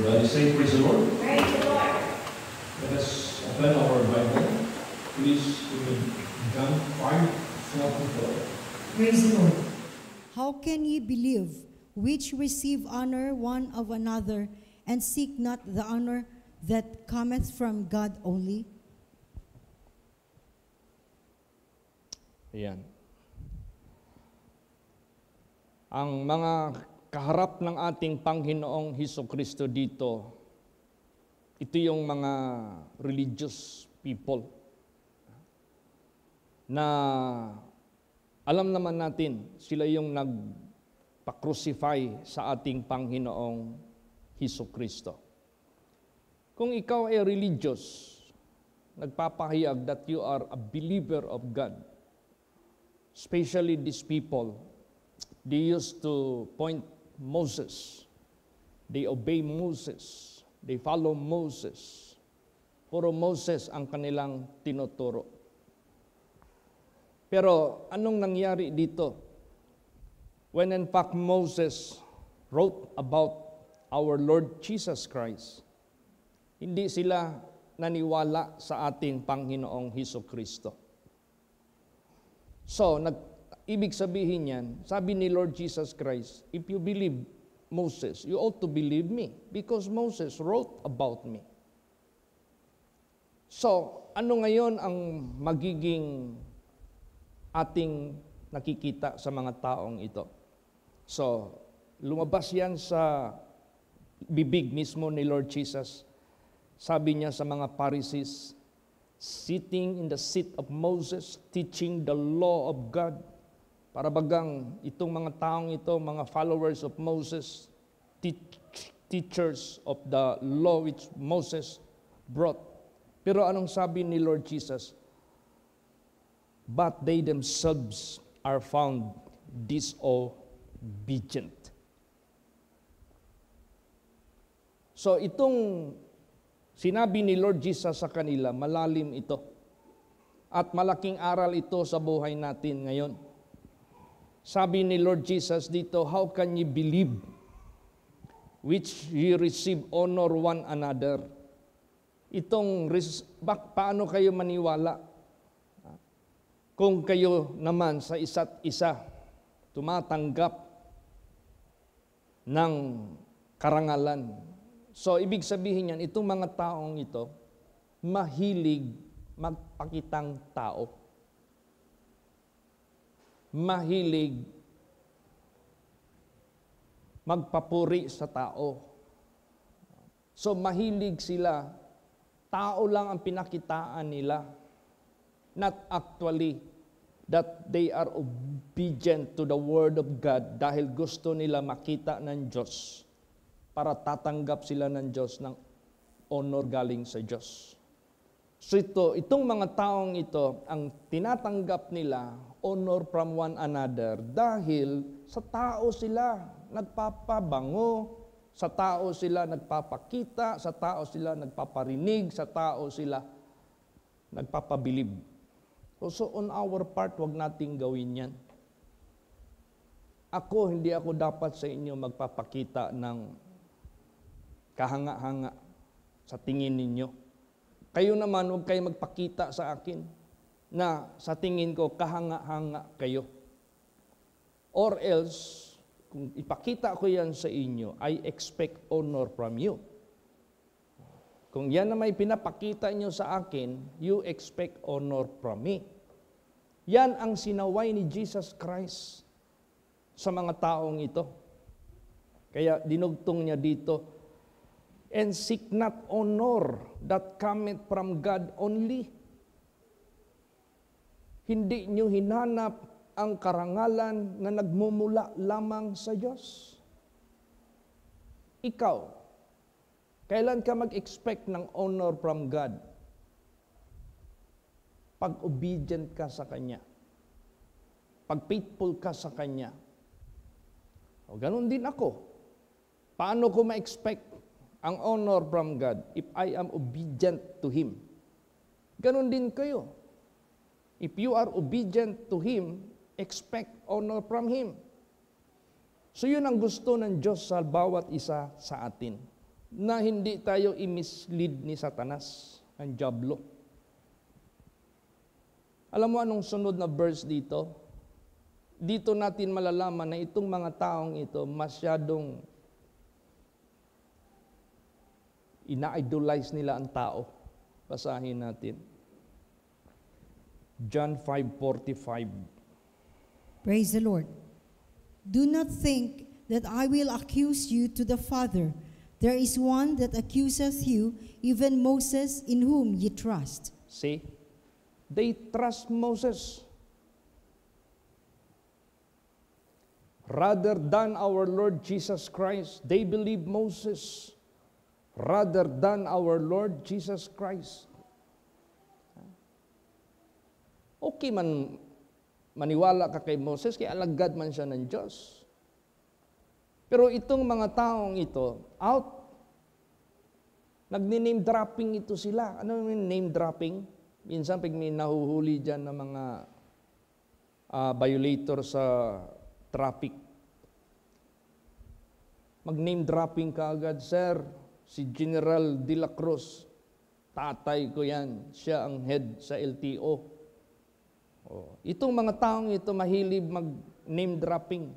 Everybody say praise the Lord. Praise the Lord. Let us open our Bible. Please read John 5:44. Praise the Lord. How can ye believe, which receive honor one of another, and seek not the honor that cometh from God only? Ayan. Ang mga kaharap ng ating Panginoong Hesukristo dito, ito yung mga religious people na alam naman natin, sila yung nagpa-crucify sa ating Panginoong Hesukristo. Kung ikaw ay religious, nagpapahayag that you are a believer of God, especially these people, they used to point Moses. They obey Moses. They follow Moses. Puro Moses ang kanilang tinuturo. Pero anong nangyari dito? When in fact Moses wrote about our Lord Jesus Christ, hindi sila naniwala sa ating Panginoong Hesukristo. So, ibig sabihin yan, sabi ni Lord Jesus Christ, if you believe Moses, you ought to believe me because Moses wrote about me. So, ano ngayon ang magiging ating nakikita sa mga taong ito? So, lumabas yan sa bibig mismo ni Lord Jesus. Sabi niya sa mga Pharisees, sitting in the seat of Moses, teaching the law of God. Para bagang itong mga taong ito, mga followers of Moses, teachers of the law which Moses brought. Pero anong sabi ni Lord Jesus? But they themselves are found disobedient. So itong sinabi ni Lord Jesus sa kanila, malalim ito. At malaking aral ito sa buhay natin ngayon. Sabi ni Lord Jesus dito, how can ye believe which ye receive honor one another? Paano kayo maniwala kung kayo naman sa isa't isa tumatanggap ng karangalan? So, ibig sabihin yan, itong mga taong ito, mahilig magpakitang tao. Mahilig magpapuri sa tao. So, mahilig sila, tao lang ang pinakitaan nila. Not actually that they are obedient to the Word of God dahil gusto nila makita ng Diyos para tatanggap sila ng Diyos ng honor galing sa Diyos. So itong mga taong ito, ang tinatanggap nila, honor from one another, dahil sa tao sila nagpapabango, sa tao sila nagpapakita, sa tao sila nagpaparinig, sa tao sila nagpapabilib. So on our part, wag nating gawin yan. Hindi ako dapat sa inyo magpapakita ng kahanga-hanga sa tingin ninyo. Kayo naman, huwag kayo magpakita sa akin na sa tingin ko, kahanga-hanga kayo. Or else, kung ipakita ko yan sa inyo, I expect honor from you. Kung yan na may pinapakita nyo sa akin, you expect honor from me. Yan ang sinaway ni Jesus Christ sa mga taong ito. Kaya dinugtong niya dito, and seek not honor that cometh from God only. Hindi nyo hinanap ang karangalan na nagmumula lamang sa Diyos. Ikaw, kailan ka mag-expect ng honor from God? Pag obedient ka sa Kanya. Pag faithful ka sa Kanya. O ganun din ako. Paano ko ma-expect ang honor from God if I am obedient to Him? Ganun din kayo. If you are obedient to Him, expect honor from Him. So yun ang gusto ng Diyos sa bawat isa sa atin. na hindi tayo i-mislead ni Satanas, ang Diablo. Alam mo anong sunod na verse dito? Dito natin malalaman na itong mga taong ito masyadong ina-idolize nila ang tao. Basahin natin. John 5:45. Praise the Lord. Do not think that I will accuse you to the Father. There is one that accuseth you, even Moses, in whom ye trust. See? They trust Moses rather than our Lord Jesus Christ. They believe Moses rather than our Lord Jesus Christ. Okay man maniwala ka kay Moses, kaya alagad man siya ng Diyos. Pero itong mga taong ito, nagni-name dropping ito sila. Ano yung name dropping? Minsan pag may nahuhuli dyan ng mga violator sa traffic, mag-name dropping ka agad, Sir, si General De La Cruz, tatay ko yan, siya ang head sa LTO. Itong mga taong ito mahilig mag-name dropping.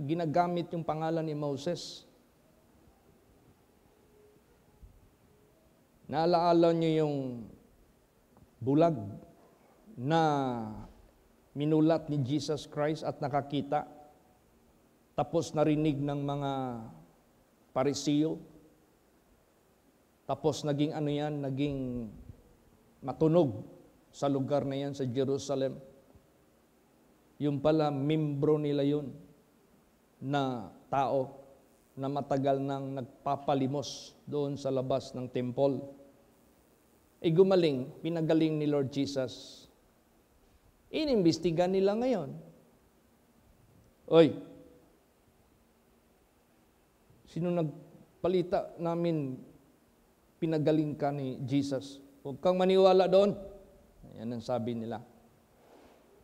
Ginagamit yung pangalan ni Moses. Naalaala niyo yung bulag na minulat ni Jesus Christ at nakakita, tapos narinig ng mga Parisiyo, tapos naging naging matunog sa lugar na yan sa Jerusalem. Yung pala, membro nila yun na tao na matagal nang nagpapalimos doon sa labas ng temple. Gumaling, pinagaling ni Lord Jesus. Inimbestigan nila ngayon. Oy, sino nagpalita namin pinagaling ka ni Jesus? Huwag kang maniwala doon. Yan ang sabi nila.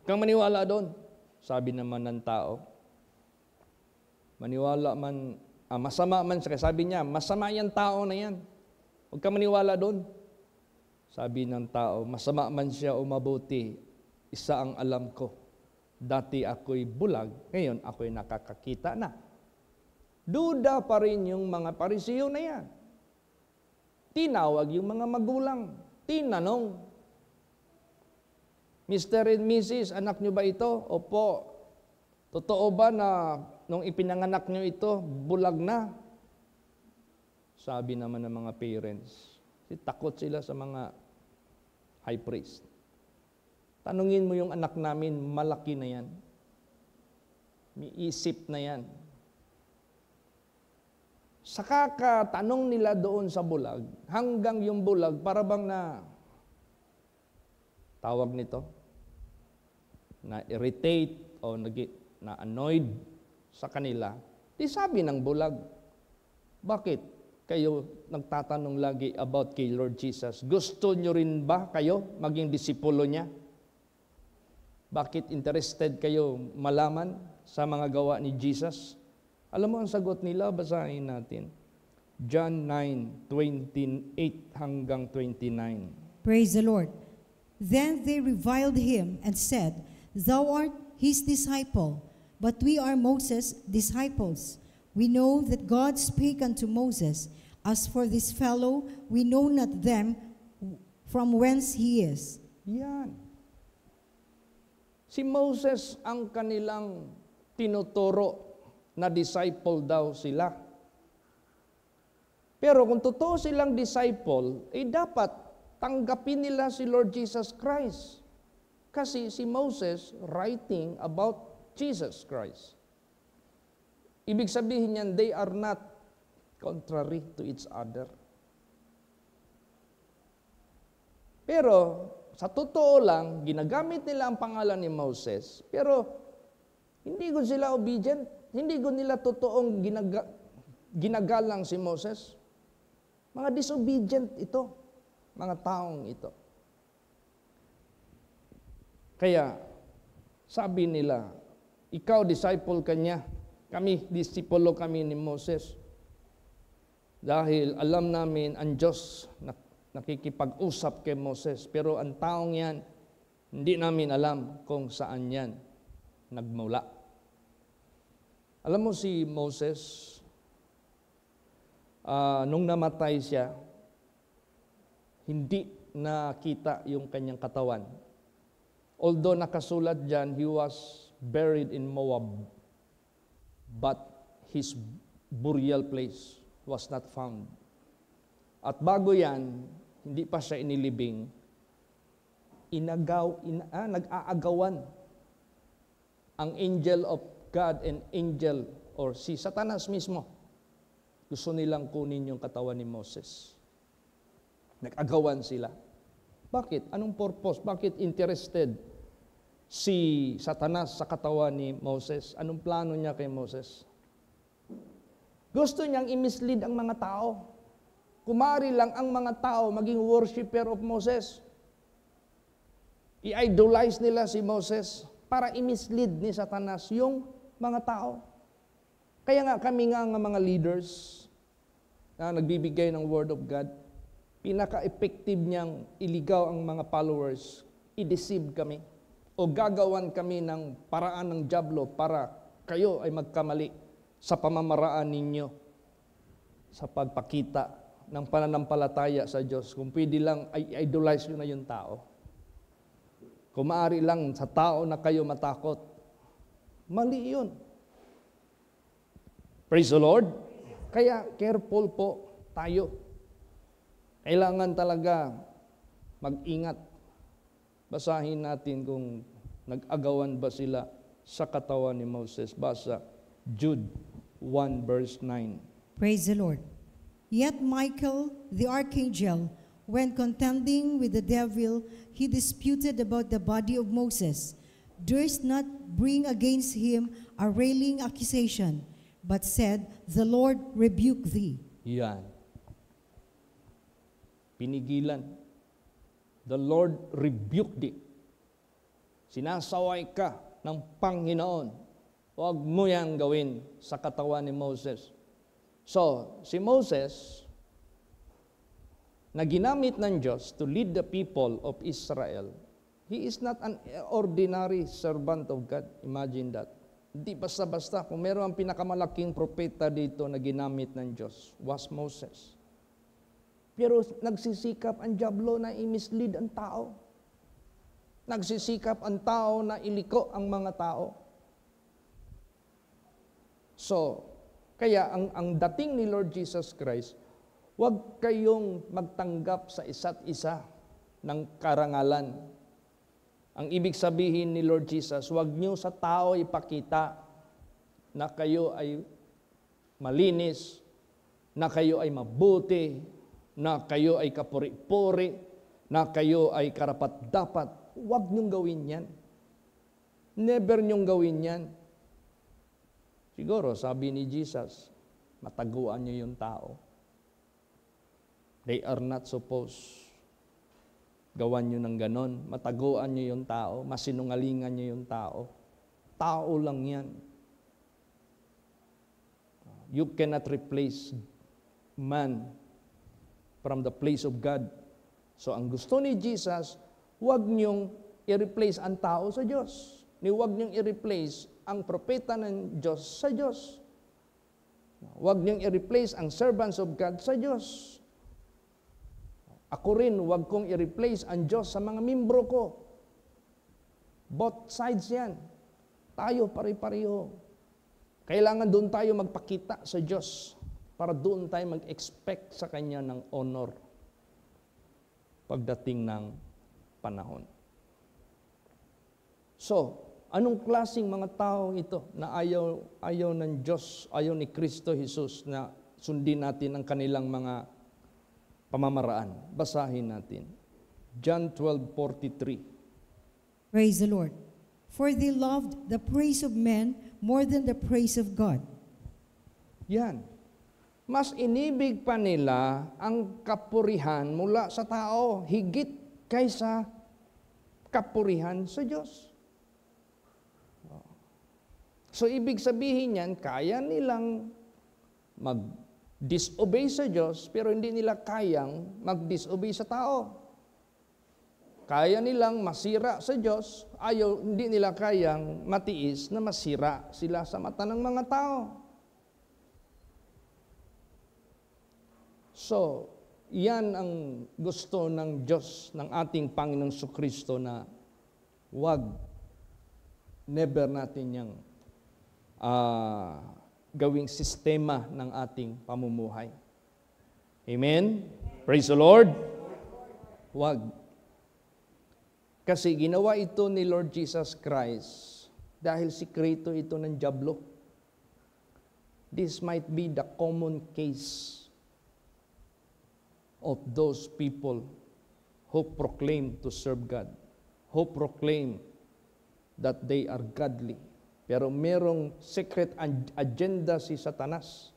Huwag kang maniwala doon. Sabi naman ng tao, maniwala man, masama man siya. Sabi niya, masama yan tao na yan. Huwag kang maniwala doon. Sabi ng tao, masama man siya o mabuti, isa ang alam ko. Dati ako'y bulag, ngayon ako'y nakakakita na. Duda pa rin yung mga Parisiyo na yan. Tinawag yung mga magulang. Tinanong, Mr. and Mrs., anak nyo ba ito? Opo. Totoo ba na nung ipinanganak nyo ito, bulag na? Sabi naman ng mga parents. Takot sila sa mga high priest. Tanungin mo yung anak namin, malaki na yan. May isip na yan. Sa kakatanong nila doon sa bulag, hanggang yung bulag, para bang tawag nito, na-irritate o na-annoyed sa kanila, di sabi ng bulag, bakit kayo nagtatanong lagi about kay Lord Jesus? Gusto nyo rin ba kayo maging disipulo niya? Bakit interested kayo malaman sa mga gawa ni Jesus? Alam mo ang sagot nila, basahin natin. John 9:28 hanggang 29. Praise the Lord. Then they reviled him and said, Thou art his disciple, but we are Moses' disciples. We know that God spake unto Moses. As for this fellow, we know not them from whence he is. Yan. Si Moses ang kanilang tinuturo na disciple daw sila. Pero kung totoo silang disciple, dapat tanggapin nila si Lord Jesus Christ. Kasi si Moses writing about Jesus Christ. Ibig sabihin niyan, they are not contrary to each other. Pero sa totoo lang, ginagamit nila ang pangalan ni Moses, pero hindi ko sila obedient, hindi ko nila totoong ginagalang si Moses. Mga disobedient ito, mga taong ito. Kaya, sabi nila, ikaw disciple ka niya, kami, disipulo kami ni Moses. Dahil alam namin ang Diyos nakikipag-usap kay Moses, pero ang taong yan, hindi namin alam kung saan yan nagmula. Alam mo si Moses, nung namatay siya, hindi nakita yung kanyang katawan. Although nakasulat dyan, he was buried in Moab, but his burial place was not found. At bago yan, hindi pa siya inilibing, nag-aagawan ang angel of God and angel, or si Satanas mismo. Gusto nilang kunin yung katawan ni Moses. Nag-agawan sila. Bakit? Anong purpose? Bakit interested si Satanas sa katawan ni Moses? Anong plano niya kay Moses? Gusto niyang i-mislead ang mga tao. Kumari lang ang mga tao maging worshiper of Moses. I-idolize nila si Moses para i-mislead ni Satanas yung mga tao. Kaya nga kami nga mga leaders na nagbibigay ng Word of God, pinaka-effective niyang iligaw ang mga followers, i-deceive kami o gagawan kami ng paraan ng dyablo para kayo ay magkamali sa pamamaraan ninyo sa pagpakita ng pananampalataya sa Diyos. Kung pwede lang, ay idolize nyo na yung tao. Kung maaari lang sa tao na kayo matakot, mali yun. Praise the Lord. Kaya careful po tayo. Kailangan talaga mag-ingat. Basahin natin kung nag-agawan ba sila sa katawan ni Moses. Basa Jude 1 verse 9. Praise the Lord. Yet Michael, the archangel, when contending with the devil, he disputed about the body of Moses, durst not bring against him a railing accusation, but said, The Lord rebuke thee. Yan. Pinigilan. The Lord rebuke thee. Sinasaway ka ng Panginoon. Huwag mo yan gawin sa katawan ni Moses. So, si Moses, na ginamit ng Diyos to lead the people of Israel, he is not an ordinary servant of God. Imagine that. Hindi basta-basta. Kung meron ang pinakamalaking propeta dito na ginamit ng Diyos, was Moses. Pero nagsisikap ang dyablo na i-mislead ang tao. Nagsisikap ang tao na iliko ang mga tao. So, kaya ang dating ni Lord Jesus Christ, huwag kayong magtanggap sa isa't isa ng karangalan. Ang ibig sabihin ni Lord Jesus, huwag niyo sa tao ipakita na kayo ay malinis, na kayo ay mabuti, na kayo ay kapuri-puri, na kayo ay karapat-dapat. Huwag niyong gawin yan. Never niyong gawin yan. Siguro, sabi ni Jesus, mataguan niyo yung tao. They are not supposed. Gawan niyo ng ganon. Mataguan niyo yung tao. Masinungalingan niyo yung tao. Tao lang yan. You cannot replace man from the place of God. So, ang gusto ni Jesus, huwag niyong i-replace ang tao sa Diyos. Huwag niyong i-replace ang propeta ng Diyos sa Diyos. Huwag niyong i-replace ang servants of God sa Diyos. Ako rin, huwag kong i-replace ang Diyos sa mga membro ko. Both sides yan. Tayo pare-pareho. Kailangan doon tayo magpakita sa Diyos para doon tayo mag-expect sa Kanya ng honor pagdating ng panahon. So, anong klaseng mga tao ito na ayaw ng Diyos, ayaw ni Kristo Jesus na sundin natin ang kanilang mga pamamaraan? Basahin natin. John 12:43. Praise the Lord. For they loved the praise of men more than the praise of God. Yan. Mas inibig pa nila ang kapurihan mula sa tao higit kaysa kapurihan sa Diyos. So, ibig sabihin yan, kaya nilang disobey sa Diyos, pero hindi nila kayang mag-disobey sa tao. Kaya nilang masira sa Diyos, hindi nila kayang matiis na masira sila sa mata ng mga tao. So, yan ang gusto ng Diyos, ng ating Panginoong Kristo na never natin yung gawing sistema ng ating pamumuhay. Amen? Praise the Lord? Wag. Kasi ginawa ito ni Lord Jesus Christ dahil sikreto ito ng dyablo. This might be the common case of those people who proclaim to serve God, who proclaim that they are godly. Pero merong secret agenda si Satanas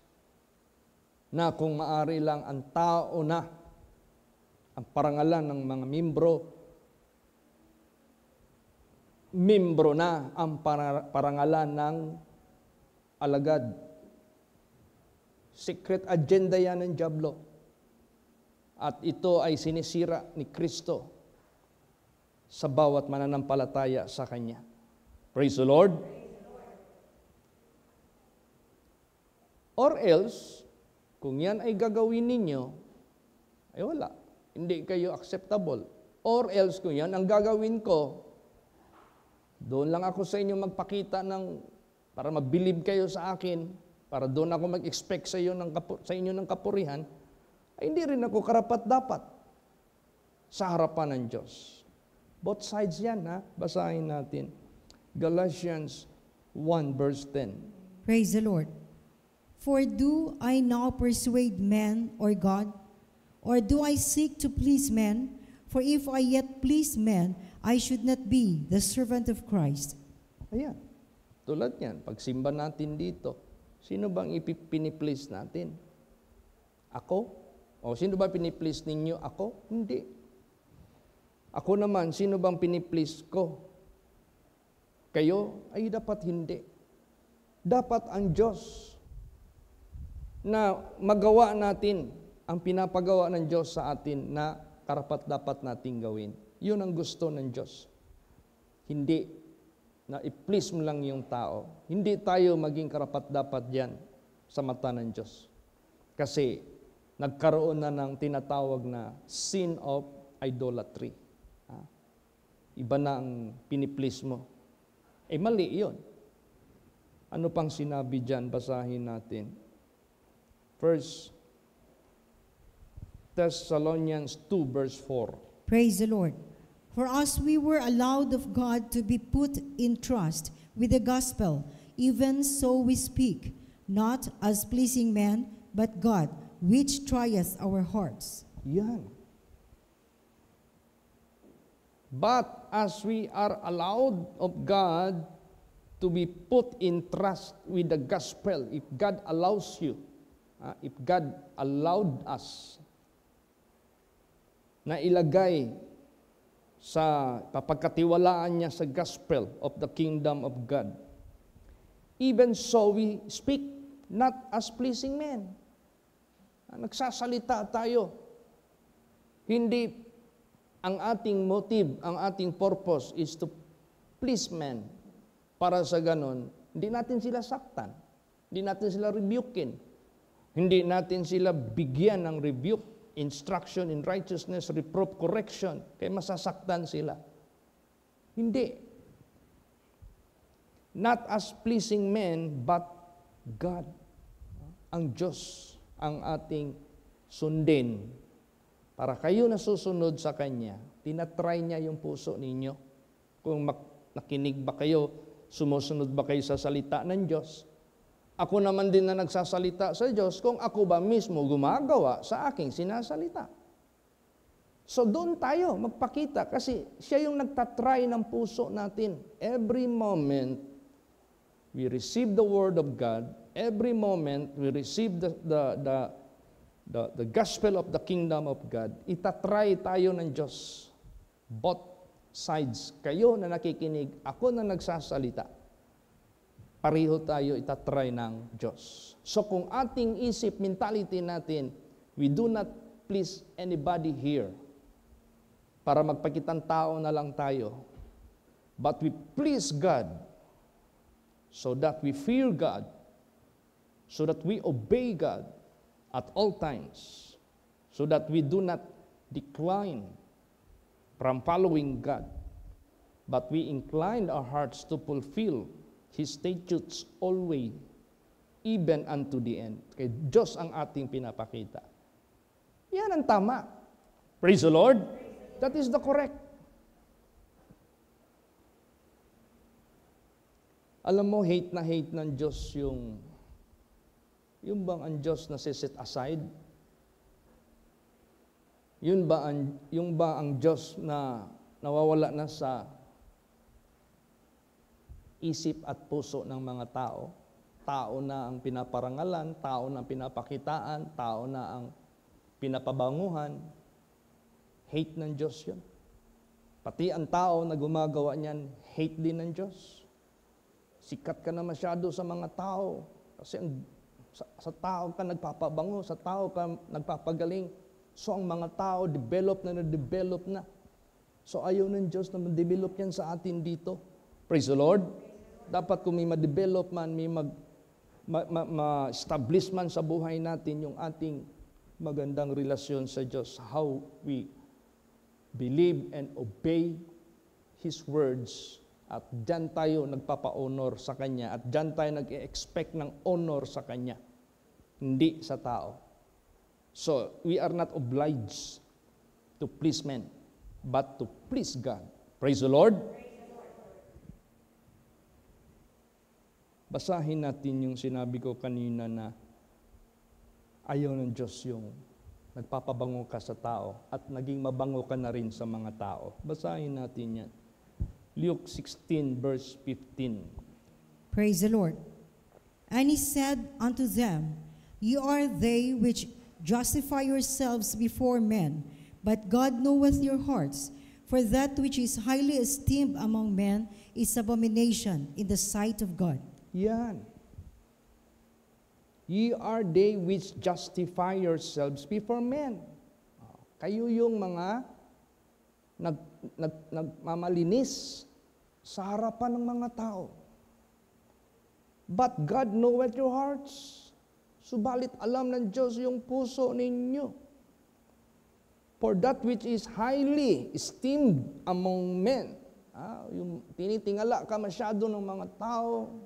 na kung maari lang ang tao na ang parangalan ng mga membro na ang parangalan ng alagad. Secret agenda yan ng dyablo. At ito ay sinisira ni Kristo sa bawat mananampalataya sa Kanya. Praise the Lord. Or else, kung yan ay gagawin ninyo, ay wala. Hindi kayo acceptable. Or else, kung yan ang gagawin ko, doon lang ako sa inyo magpakita para mabilib kayo sa akin, para doon ako mag-expect sa inyo ng kapurihan, ay hindi rin ako karapat-dapat sa harapan ng Diyos. Both sides yan, ha? Basahin natin. Galatians 1 verse 10. Praise the Lord. For do I now persuade men or God? Or do I seek to please men? For if I yet please men, I should not be the servant of Christ. Ayan. Tulad yan, pagsimba natin dito, sino bang piniplease natin? Ako? O sino ba piniplease ninyo? Ako? Hindi. Ako naman, sino bang piniplease ko? Kayo? Ay dapat hindi. Dapat ang Diyos na magawa natin ang pinapagawa ng Diyos sa atin na karapat-dapat nating gawin. Yun ang gusto ng Diyos. Hindi na i-please mo lang yung tao. Hindi tayo maging karapat-dapat yan sa mata ng Diyos. Kasi nagkaroon na ng tinatawag na sin of idolatry. Iba na ang piniplease mo. Mali yun. Ano pang sinabi dyan? Basahin natin. 1 Thessalonians 2 verse 4. Praise the Lord. For us we were allowed of God to be put in trust with the gospel, even so we speak, not as pleasing men, but God, which trieth our hearts. Yan. But as we are allowed of God to be put in trust with the gospel, if God allows you, if God allowed us na ilagay sa papagkatiwalaan niya sa gospel of the kingdom of God, even so we speak not as pleasing men. Nagsasalita tayo. Hindi ang ating motive, ang ating purpose is to please men. Para sa ganon, hindi natin sila saktan. Hindi natin sila rebukein. Hindi natin sila bigyan ng rebuke, instruction in righteousness, reproof, correction, kaya masasaktan sila. Hindi. Not as pleasing men, but God. Ang Diyos ang ating sundin. Para kayo na susunod sa Kanya, tinatry niya yung puso ninyo. Kung nakinig ba kayo, sumusunod ba kayo sa salita ng Diyos? Ako naman din na nagsasalita sa Diyos kung ako ba mismo gumagawa sa aking sinasalita. So doon tayo magpakita kasi siya yung nagtatry ng puso natin. Every moment we receive the Word of God, every moment we receive the gospel of the kingdom of God, itatry tayo ng Diyos. Both sides, kayo na nakikinig, ako na nagsasalita. pareho tayo itatry ng Diyos. So kung ating isip, mentality natin, we do not please anybody here para magpakitang tao na lang tayo, but we please God so that we fear God, so that we obey God at all times, so that we do not decline from following God, but we incline our hearts to fulfill His statutes always, even unto the end. Kaya Diyos ang ating pinapakita. Yan ang tama. Praise the Lord. That is the correct. Alam mo, hate ng Diyos yung bang ang Diyos na set aside? Yung ba ang Diyos na nawawala na sa isip at puso ng mga tao? Tao na ang pinaparangalan, tao na ang pinapakitaan, tao na ang pinapabanguhan. Hate ng Diyos yun. Pati ang tao na gumagawa niyan, hate din ng Diyos. Sikat ka na masyado sa mga tao. Kasi sa tao ka nagpapabango, sa tao ka nagpapagaling. So ang mga tao, develop na. So ayaw ng Diyos na ma-develop yan sa atin dito. Praise the Lord. Dapat kung may ma-develop man, may ma-establish man sa buhay natin yung ating magandang relasyon sa Diyos. How we believe and obey His words. At dyan tayo nagpapa-honor sa Kanya. At dyan tayo nag-expect ng honor sa Kanya. Hindi sa tao. So, we are not obliged to please men, but to please God. Praise the Lord. Basahin natin yung sinabi ko kanina na ayaw ng Diyos yung nagpapabango ka sa tao at naging mabango ka na rin sa mga tao. Basahin natin yan. Luke 16 verse 15. Praise the Lord. And He said unto them, Ye are they which justify yourselves before men, but God knoweth your hearts. For that which is highly esteemed among men is abomination in the sight of God. Yan. Ye are they which justify yourselves before men. Kayo yung mga nagmamalinis sa harapan ng mga tao. But God knoweth your hearts. Subalit alam ng Diyos yung puso ninyo. For that which is highly esteemed among men. Yung tinitingala ka masyado ng mga tao,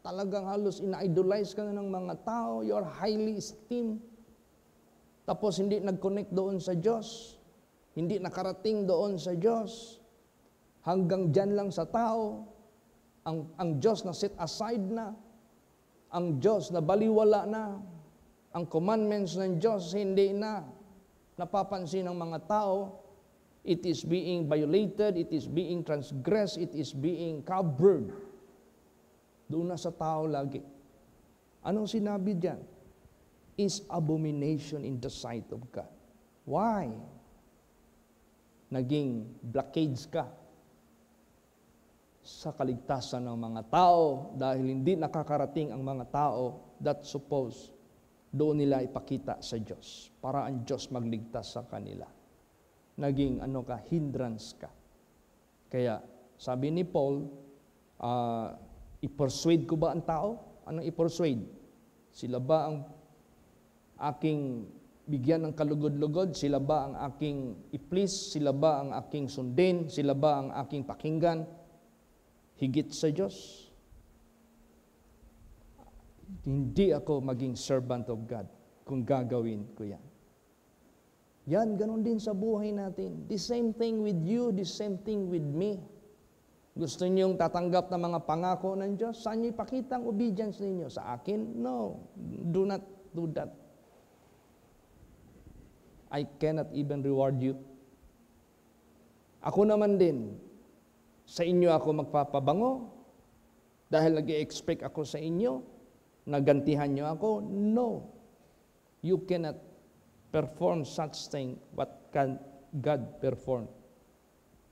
talagang halos ina-idolize ka na ng mga tao, you're highly esteemed. Tapos hindi nag-connect doon sa Diyos, hindi nakarating doon sa Diyos, hanggang dyan lang sa tao, ang Diyos na set aside na, ang Diyos na baliwala na, ang commandments ng Diyos hindi na napapansin ng mga tao, it is being violated, it is being transgressed, it is being covered. Doon na sa tao lagi. Anong sinabi diyan? Is abomination in the sight of God. Why? Naging blockades ka sa kaligtasan ng mga tao dahil hindi nakakarating ang mga tao that suppose doon nila ipakita sa Diyos para ang Diyos magligtas sa kanila. Naging hindrance ka. Kaya sabi ni Paul, i-persuade ko ba ang tao? Anong i-persuade? Sila ba ang aking bigyan ng kalugod-lugod? Sila ba ang aking i-please? Sila ba ang aking sundin? Sila ba ang aking pakinggan? Higit sa Diyos? Hindi ako maging servant of God kung gagawin ko yan. Yan, ganun din sa buhay natin. The same thing with you, the same thing with me. Gusto niyong tatanggap ng mga pangako ng Diyos? Saan niyo ipakita ang obedience ninyo? Sa akin? No. Do not do that. I cannot even reward you. Ako naman din, sa inyo ako magpapabango dahil nag-i-expect ako sa inyo, nagantihan niyo ako? No. You cannot perform such thing what can God perform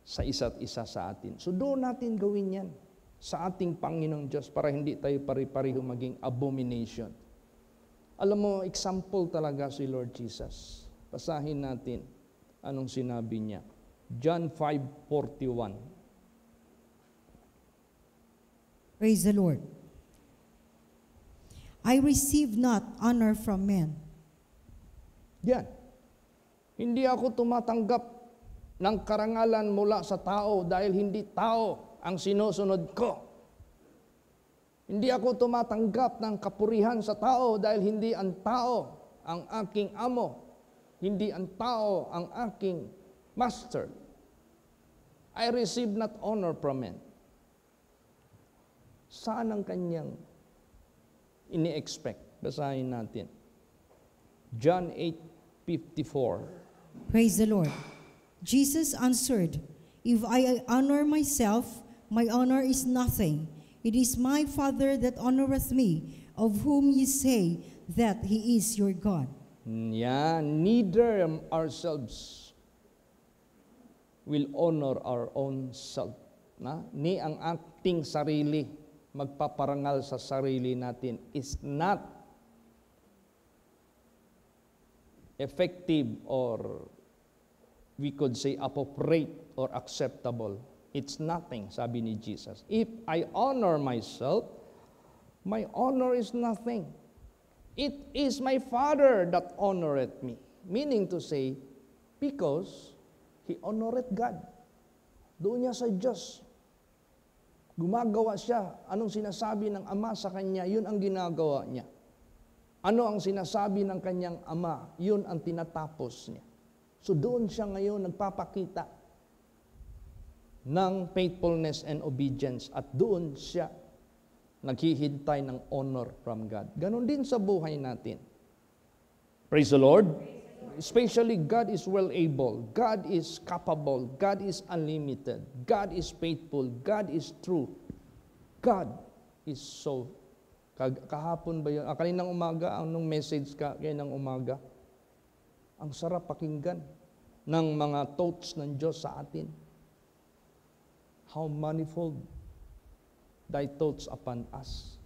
sa isa't isa sa atin. So doon natin gawin yan. sa ating Panginoong Diyos para hindi tayo pari-pareho maging abomination. Alam mo, example talaga si Lord Jesus. Basahin natin anong sinabi niya. John 5:41. Praise the Lord. I receive not honor from men. Yan. Hindi ako tumatanggap ng karangalan mula sa tao dahil hindi tao ang sinusunod ko. Hindi ako tumatanggap ng kapurihan sa tao dahil hindi ang tao ang aking amo. Hindi ang tao ang aking master. I receive not honor from men. Saan ang kanyang ini-expect? Basahin natin. John 8:54. Praise the Lord. Jesus answered, If I honor myself, my honor is nothing. It is my Father that honoreth me, of whom ye say that he is your God. Yan, neither ourselves will honor our own self. Ni ang ating sarili, magpaparangal sa sarili natin is not effective or we could say appropriate or acceptable. It's nothing, sabi ni Jesus. If I honor myself, my honor is nothing. It is my Father that honoreth me. Meaning to say, because He honoreth God. Doon niya sa Diyos. Gumagawa siya. Anong sinasabi ng Ama sa Kanya, yun ang ginagawa niya. Ano ang sinasabi ng Kanyang Ama, yun ang tinatapos niya. So doon siya ngayon nagpapakita ng faithfulness and obedience at doon siya naghihintay ng honor from God. Ganon din sa buhay natin. Praise the Lord. Especially God is well able. God is capable. God is unlimited. God is faithful. God is true. God is so. Kahapon ba yun? Kaninang umaga, anong message ka kaninang umaga? Ang sarap pakinggan ng mga thoughts ng Diyos sa atin. How manifold thy thoughts upon us.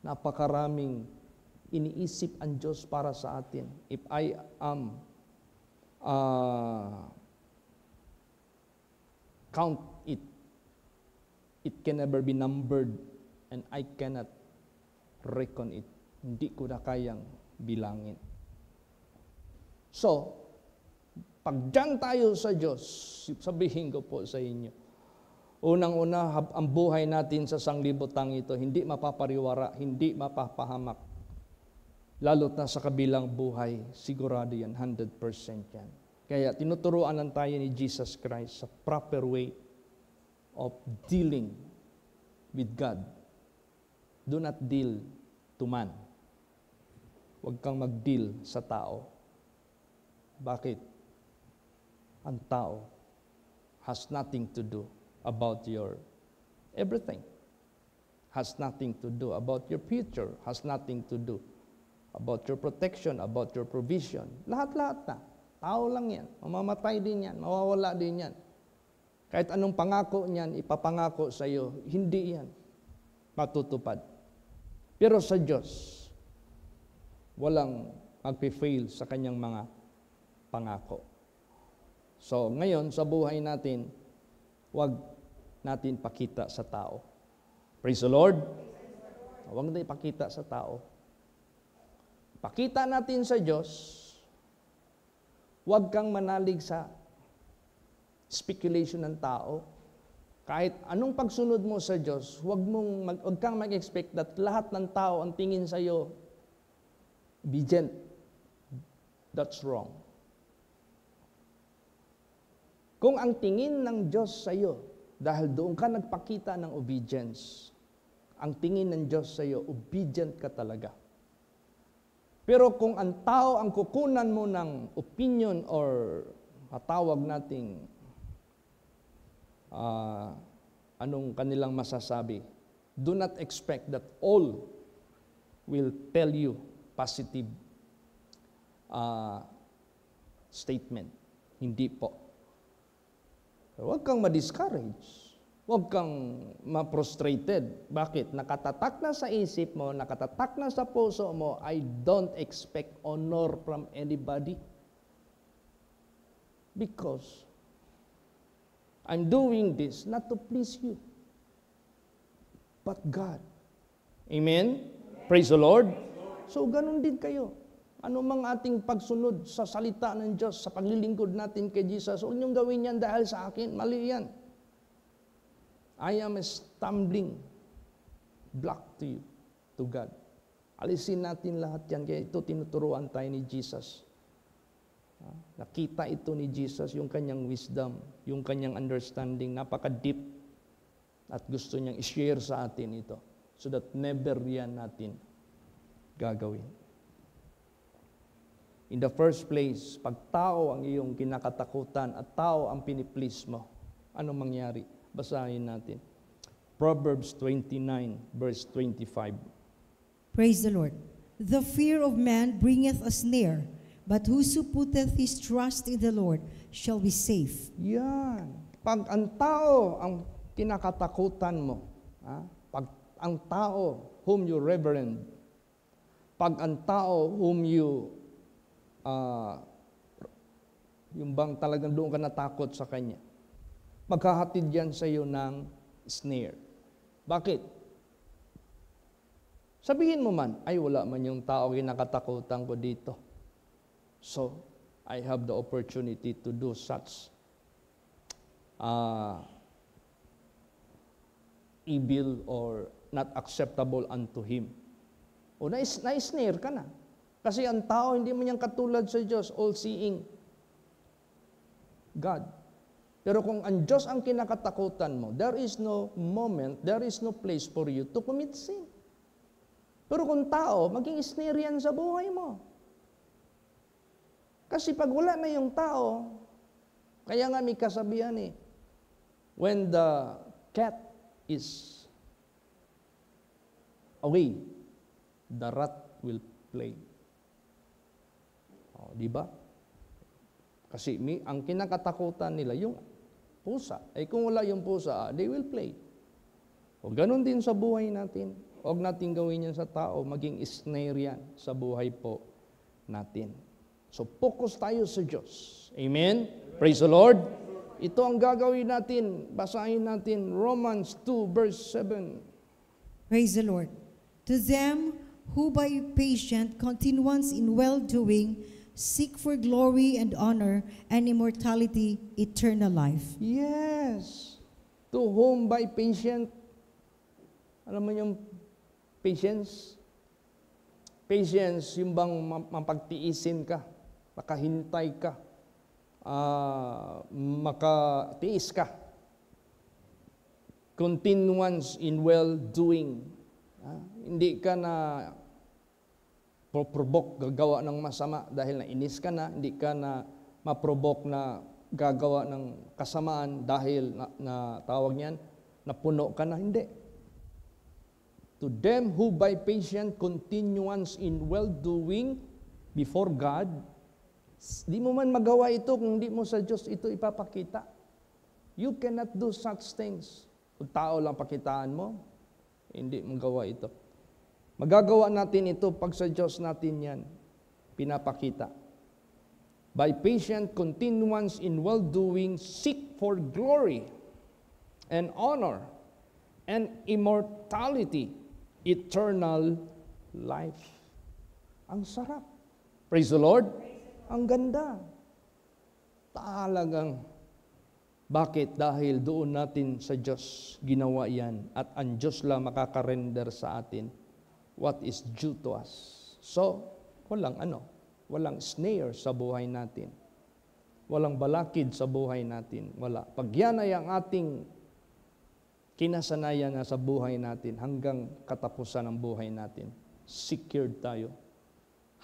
Napakaraming iniisip ang Diyos para sa atin. If I am count it, it can never be numbered and I cannot reckon it. Hindi ko na kayang bilangin. So, pag dyan tayo sa Diyos, sabihin ko po sa inyo, unang-una, ang buhay natin sa sanglibotang ito, hindi mapapariwara, hindi mapapahamak. Lalo't na sa kabilang buhay, sigurado yan, 100% yan. Kaya tinuturuan lang tayo ni Jesus Christ sa proper way of dealing with God. Do not deal to man. Huwag kang mag-deal sa tao. Bakit? Ang tao has nothing to do about your everything. Has nothing to do about your future. Has nothing to do about your protection, about your provision. Lahat-lahat na. Tao lang yan. Mamamatay din yan. Mawawala din yan. Kahit anong pangako niyan, ipapangako sa iyo, hindi yan matutupad. Pero sa Diyos, walang magpi-fail sa kanyang mga pangako. So, ngayon, sa buhay natin, huwag natin pakita sa tao. Praise the Lord. Huwag natin ipakita sa tao. Pakita natin sa Diyos, huwag kang manalig sa speculation ng tao. Kahit anong pagsunod mo sa Diyos, huwag kang mag-expect that lahat ng tao ang tingin sa iyo obedient. That's wrong. Kung ang tingin ng Diyos sa iyo, dahil doon ka nagpakita ng obedience, ang tingin ng Diyos sa iyo, obedient ka talaga. Pero kung ang tao ang kukunan mo ng opinion or matawag nating anong kanilang masasabi, do not expect that all will tell you positive statement. Hindi po. Huwag kang ma-discourage. Huwag kang ma-frustrated. Bakit? Nakatatak na sa isip mo, nakatatak na sa puso mo, I don't expect honor from anybody. Because I'm doing this not to please you, but God. Amen? Praise the Lord. So, ganun din kayo. Ano mang ating pagsunod sa salita ng Diyos, sa paglilingkod natin kay Jesus, huwag niyong gawin yan dahil sa akin. Mali yan. I am a stumbling block to you, to God. Alisin natin lahat yan. Kaya ito, tinuturuan tayo ni Jesus. Nakita ito ni Jesus, yung kanyang wisdom, yung kanyang understanding, napaka-deep. At gusto niyang i-share sa atin ito. So that never yan natin gagawin. In the first place, pag tao ang iyong kinakatakutan at tao ang piniplease mo, ano mangyari? Basahin natin. Proverbs 29, verse 25. Praise the Lord. The fear of man bringeth a snare, but whoso putteth his trust in the Lord shall be safe. Yan. Pag ang tao ang kinakatakutan mo, pag ang tao whom you reverend, pag ang tao whom you, yung bang talagang doon ka natakot sa kanya, maghahatid yan sa iyo ng snare. Bakit? Sabihin mo man, ay wala man yung tao kinakatakutan ko dito. So, I have the opportunity to do such evil or not acceptable unto Him. O na-snare ka na. Kasi ang tao, hindi man yan katulad sa Diyos, all-seeing God. Pero kung ang Diyos ang kinakatakutan mo, there is no moment, there is no place for you to commit sin. Pero kung tao, maging snare yan sa buhay mo. Kasi pag wala na yung tao, kaya nga may kasabihan when the cat is away, the rat will play. Di ba? Kasi ang kinakatakutan nila, yung pusa. Kung wala yung pusa, they will play. O ganun din sa buhay natin. Huwag natin gawin yan sa tao, maging snare yan sa buhay po natin. So focus tayo sa Diyos. Amen? Praise the Lord. Ito ang gagawin natin. Basahin natin Romans 2 verse 7. Praise the Lord. To them who by patient continuance in well-doing seek for glory and honor and immortality, eternal life. Yes. To whom by patient, alam mo yung patience? Patience, yung bang mapagtiisin ka, makahintay ka, makatiis ka. Continuance in well-doing. Hindi ka na provoke gagawa ng masama dahil nainis ka na, hindi ka na ma-provoke na gagawa ng kasamaan dahil na tawag niyan, napuno ka na, hindi. To them who by patient continuance in well-doing before God, di mo man magawa ito kung hindi mo sa Diyos ito ipapakita. You cannot do such things. Kung tao lang pakitaan mo, hindi magawa ito. Magagawa natin ito pag sa Diyos natin yan pinapakita. By patient continuance in well-doing, seek for glory and honor and immortality, eternal life. Ang sarap. Praise the Lord. Ang ganda. Talagang. Bakit? Dahil doon natin sa Diyos ginawa yan at ang Diyos lang makakarender sa atin what is due to us. So, walang snare sa buhay natin. Walang balakid sa buhay natin. Wala. Pag yan ay ang ating kinasanayan na sa buhay natin hanggang katapusan ng buhay natin, secured tayo.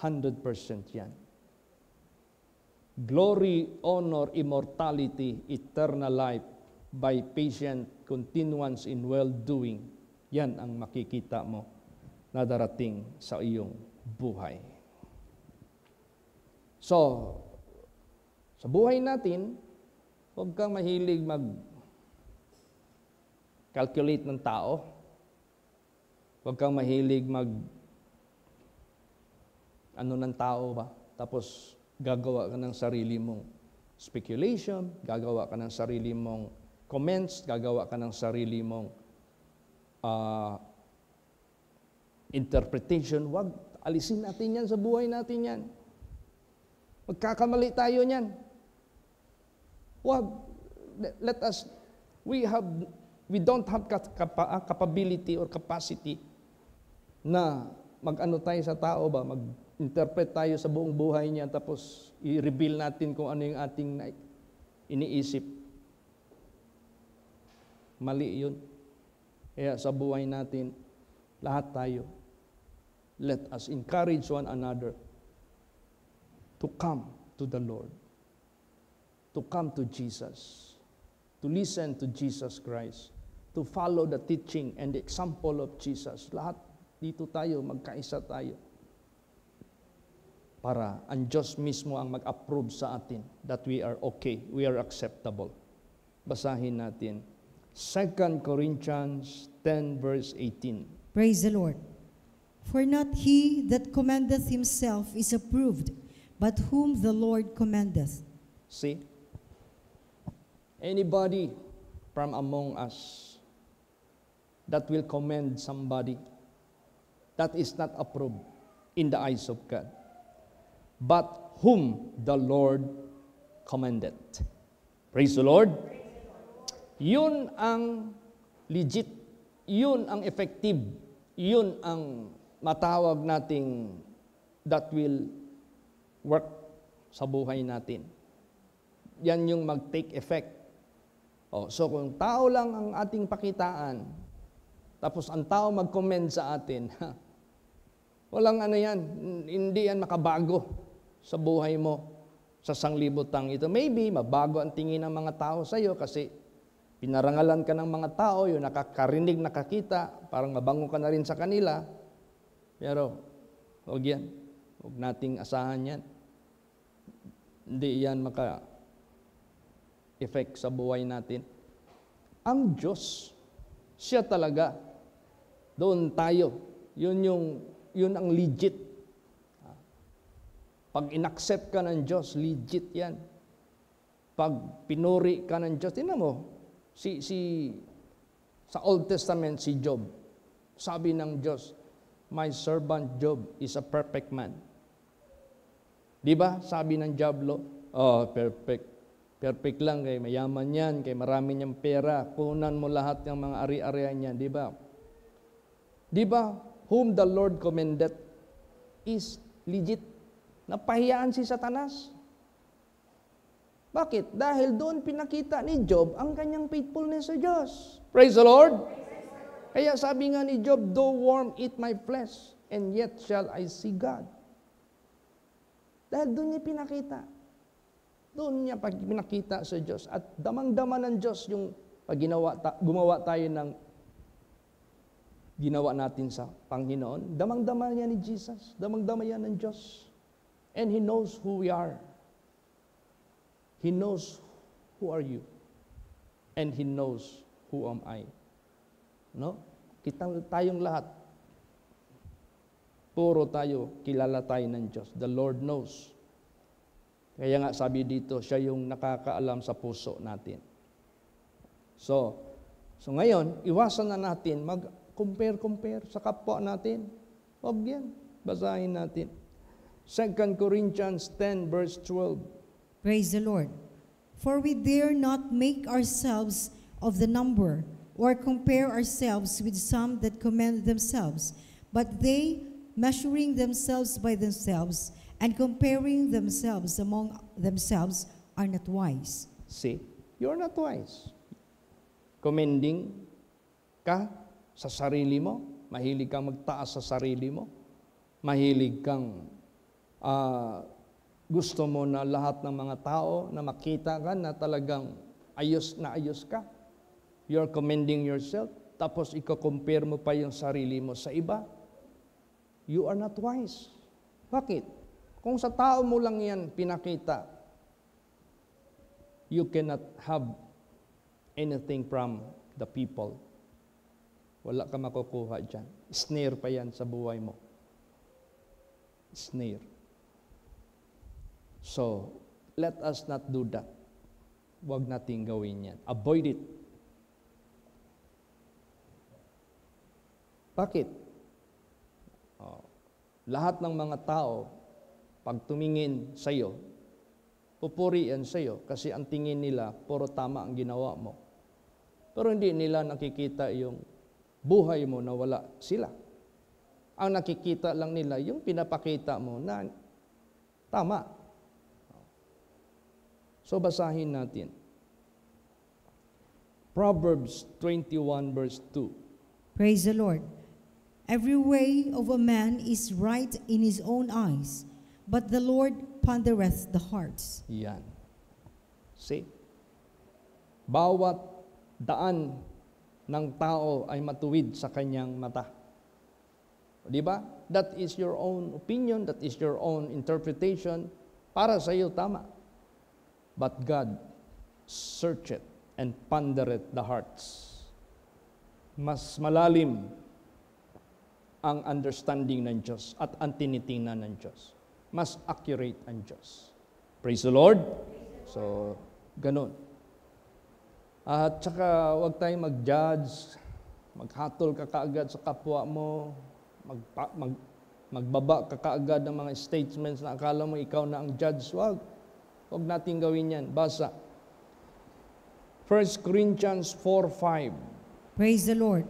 100% yan. Glory, honor, immortality, eternal life, by patient continuance in well-doing. Yan ang makikita mo na darating sa iyong buhay. So, sa buhay natin, huwag kang mahilig calculate ng tao. Huwag kang mahilig ng tao ba? Tapos gagawa ka ng sarili mong speculation, gagawa ka ng sarili mong comments, gagawa ka ng sarili mong interpretation. Huwag, alisin natin yan sa buhay natin yan. Magkakamali tayo niyan. Huwag, we don't have capability or capacity na mag-ano tayo sa tao ba, mag-interpret tayo sa buong buhay niya, tapos i-reveal natin kung ano yung ating iniisip. Mali yun. Kaya sa buhay natin, lahat tayo, let us encourage one another to come to the Lord, to come to Jesus, to listen to Jesus Christ, to follow the teaching and the example of Jesus. Lahat dito tayo, magkaisa tayo. Para ang Diyos mismo ang mag-approve sa atin that we are okay, we are acceptable. Basahin natin. 2 Corinthians 10 verse 18. Praise the Lord. For not he that commendeth himself is approved, but whom the Lord commendeth. See? Anybody from among us that will commend somebody, that is not approved in the eyes of God, but whom the Lord commended. Praise the Lord. Yun ang legit, yun ang effective, yun ang matawag nating that will work sa buhay natin. Yan yung mag-take effect. So kung tao lang ang ating pakitaan, tapos ang tao mag-comment sa atin, walang ano yan, hindi yan makabago sa buhay mo sa sanglibutang ito. Maybe mabago ang tingin ng mga tao sa iyo kasi pinarangalan ka ng mga tao, yung nakakarinig, nakakita, parang mabango ka na rin sa kanila. Pero huwag yan. Huwag nating asahan yan. Hindi yan maka-effect sa buhay natin. Ang Diyos, siya talaga. Doon tayo. Yun ang legit. Pag inaccept ka ng Diyos, legit yan. Pag pinuri ka ng Diyos, tingnan mo, sa Old Testament, si Job, sabi ng Diyos, my servant Job is a perfect man. Di ba? Sabi ng Diablo, perfect. Perfect lang, kay mayaman yan, kay marami niyang pera, kunan mo lahat ng mga ari-arian niya, di ba? Di ba? Whom the Lord commended is legit. Napahiyaan si Satanas. Bakit? Dahil doon pinakita ni Job ang kanyang faithfulness sa Diyos. Praise the Lord! Kaya sabi nga ni Job, though worm eat my flesh, and yet shall I see God. Dahil doon niya pinakita. Doon niya pinakita sa Diyos. At damang-dama ng Diyos yung pag gumawa tayo ng ginawa natin sa Panginoon. Damang-dama niya ni Jesus. Damang-dama yan ng Diyos. And He knows who we are. He knows who are you. And He knows who am I. No? Tayong lahat. Puro tayo, kilala tayo ng Diyos. The Lord knows. Kaya nga sabi dito, siya yung nakakaalam sa puso natin. So ngayon, iwasan na natin mag-compare sa kapwa natin. Huwag yan. Basahin natin. 2 Corinthians 10 verse 12. Praise the Lord. For we dare not make ourselves of the number, or compare ourselves with some that commend themselves, but they, measuring themselves by themselves, and comparing themselves among themselves, are not wise. See, you're not wise. Commending ka sa sarili mo, mahilig kang magtaas sa sarili mo, mahilig kang gusto mo na lahat ng mga tao na makita ka na talagang ayos ka. You're commending yourself, tapos i-compare mo pa yung sarili mo sa iba. You are not wise. Bakit? Kung sa tao mo lang yan pinakita, you cannot have anything from the people. Wala ka makukuha dyan. Snare pa yan sa buhay mo. Snare. So, let us not do that. Huwag nating gawin yan. Avoid it. Bakit? Lahat ng mga tao, pag tumingin sa iyo, pupuri yan sa iyo kasi ang tingin nila, puro tama ang ginawa mo. Pero hindi nila nakikita yung buhay mo na wala sila. Ang nakikita lang nila, yung pinapakita mo na tama. So basahin natin. Proverbs 21 verse 2. Praise the Lord. Every way of a man is right in his own eyes, but the Lord pondereth the hearts. Yan. See? Bawat daan ng tao ay matuwid sa kanyang mata. Di ba? That is your own opinion, that is your own interpretation. Para sa iyo, tama. But God searcheth and pondereth the hearts. Mas malalim ang understanding ng Diyos at ang tinitingnan ng Diyos. Mas accurate ang Diyos. Praise the Lord. So, ganun. At saka, huwag tayong mag-judge, maghatol ka kaagad sa kapwa mo, magbaba ka kaagad ng mga statements na akala mo ikaw na ang judge. Huwag natin gawin yan. Basa. 1 Corinthians 4:5. Praise the Lord.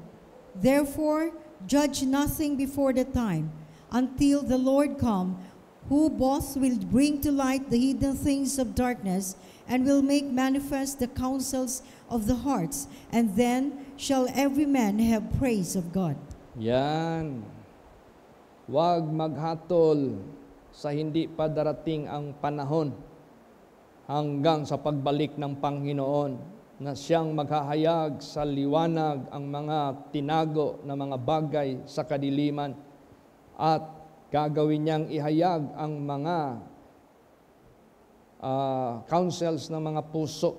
Therefore, judge nothing before the time, until the Lord come, who both will bring to light the hidden things of darkness, and will make manifest the counsels of the hearts, and then shall every man have praise of God. Yan. Huwag maghatol sa hindi pa darating ang panahon hanggang sa pagbalik ng Panginoon na siyang maghahayag sa liwanag ang mga tinago na mga bagay sa kadiliman at gagawin niyang ihayag ang mga counsels ng mga puso.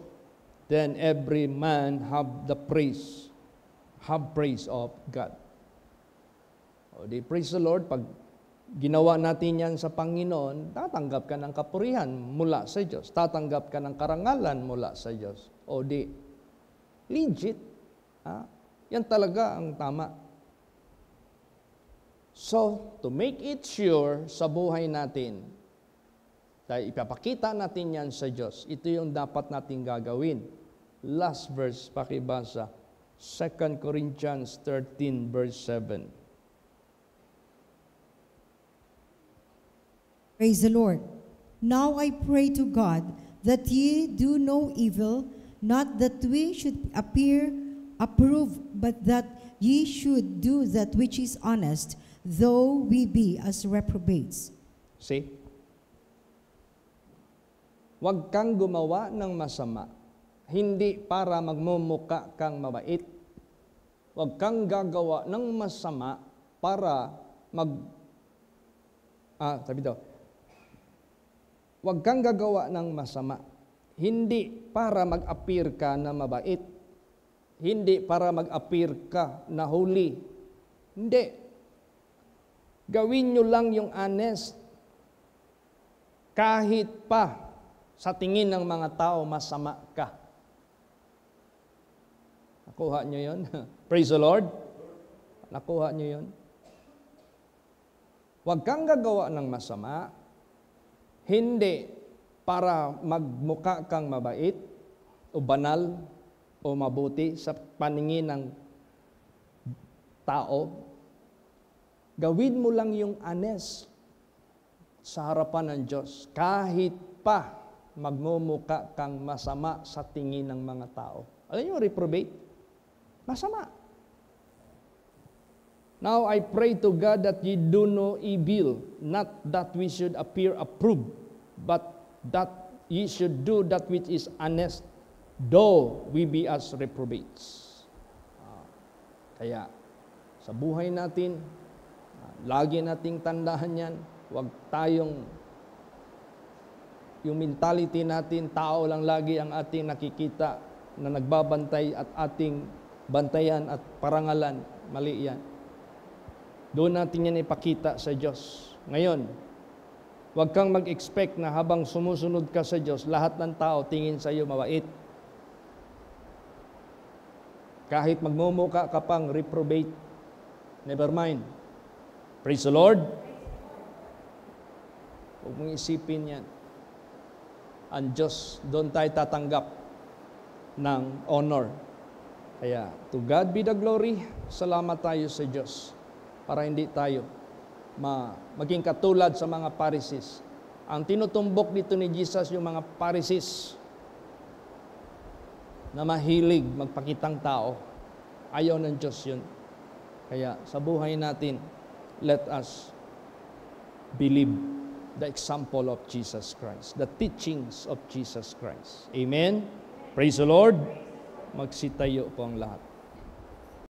Then every man have praise of God. O di praise the Lord, pag ginawa natin yan sa Panginoon, tatanggap ka ng kapurihan mula sa Diyos. Tatanggap ka ng karangalan mula sa Diyos. O di, legit. Yan talaga ang tama. So, to make it sure sa buhay natin, dahil ipapakita natin yan sa Diyos, ito yung dapat natin gagawin. Last verse, pakibasa. 2 Corinthians 13 verse 7. Praise the Lord. Now I pray to God that ye do no evil, not that we should appear approved, but that ye should do that which is honest, though we be as reprobates. See? Huwag kang gumawa ng masama, hindi para magmumuka kang mabait. Huwag kang gagawa ng masama para huwag kang gagawa ng masama, hindi para mag-appear ka na mabait. Hindi para mag-appear ka na holy. Hindi. Gawin nyo lang yung honest. Kahit pa sa tingin ng mga tao, masama ka. Nakuha nyo yun? Praise the Lord. Nakuha nyo yun? Huwag kang gagawa ng masama, hindi para magmukha kang mabait o banal o mabuti sa paningin ng tao. Gawin mo lang yung honest sa harapan ng Diyos kahit pa magmumuka kang masama sa tingin ng mga tao. Alam niyo, reprobate? Masama. Now I pray to God that ye do no evil, not that we should appear approved, but that ye should do that which is honest, though we be as reprobates. Kaya, sa buhay natin, lagi nating tandaan yan, huwag tayong, yung mentality natin, tao lang lagi ang ating nakikita na nagbabantay at ating bantayan at parangalan. Mali yan. Doon natin yan ipakita sa Diyos. Ngayon, huwag kang mag-expect na habang sumusunod ka sa Diyos, lahat ng tao tingin sa iyo mabait. Kahit magmumuka ka pang reprobate, never mind. Praise the Lord. Huwag mong isipin yan. Ang Diyos, doon tayo tatanggap ng honor. Kaya, to God be the glory, salamat tayo sa Diyos para hindi tayo maging katulad sa mga Pharisees. Ang tinutumbok dito ni Jesus yung mga Pharisees na mahilig magpakitang tao. Ayaw ng Diyos yun. Kaya sa buhay natin, let us believe the example of Jesus Christ, the teachings of Jesus Christ. Amen? Praise the Lord. Magsitayo po ang lahat.